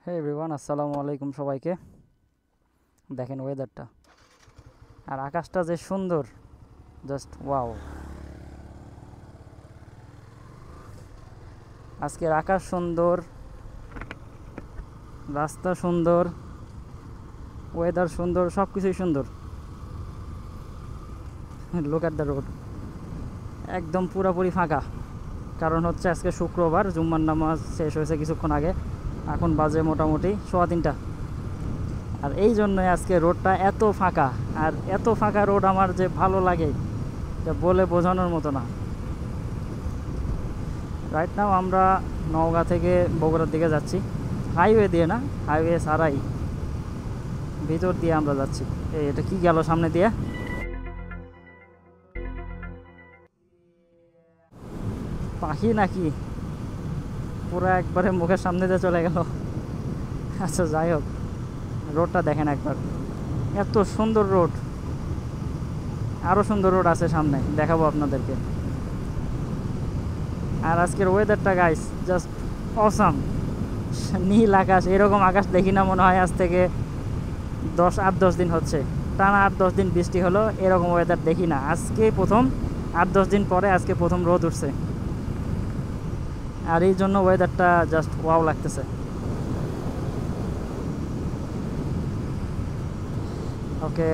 হে everyone, আসসালামু আলাইকুম সবাইকে। দেখেন ওয়েদারটা আর আকাশটা যে সুন্দর, জাস্ট ওয়াও। আজকের আকাশ সুন্দর, রাস্তা সুন্দর, ওয়েদার সুন্দর, সব কিছুই সুন্দর। লুক অ্যাট দ্য রোড, একদম পুরোপুরি ফাঁকা। কারণ হচ্ছে আজকে শুক্রবার, জুম্মার নামাজ শেষ হয়েছে কিছুক্ষণ আগে। এখন বাজে মোটামুটি 3:15। আর এই জন্যই আজকে রোডটা এত ফাঁকা। আর এত ফাঁকা রোড আমার যে ভালো লাগে, যা বলে বোঝানোর মতো না। রাইট নাও আমরা নওগাঁ থেকে বগুড়ার দিকে যাচ্ছি, হাইওয়ে দিয়ে না, হাইওয়ে ছাড়াই ভিতর দিয়ে আমরা যাচ্ছি। এটা কি গেল সামনে দিয়ে? পাখি নাকি? পুরো একবারে মুখের সামনে দিয়ে চলে গেল। আচ্ছা যাই হোক, রোডটা দেখেন একবার, এত সুন্দর রোড। আরও সুন্দর রোড আছে সামনে, দেখাবো আপনাদেরকে। আর আজকের ওয়েদারটা গাইস জাস্ট অসাম। নীল আকাশ, এরকম আকাশ দেখি না মনে হয় আজ থেকে 8-10 দিন হচ্ছে। টানা 8-10 দিন বৃষ্টি হলো, এরকম ওয়েদার দেখি না। আজকে প্রথম, 8-10 দিন পরে আজকে প্রথম রোদ উঠছে। আর এই জন্য ওয়েদারটা জাস্ট ওয়াও লাগতেছে। ওকে।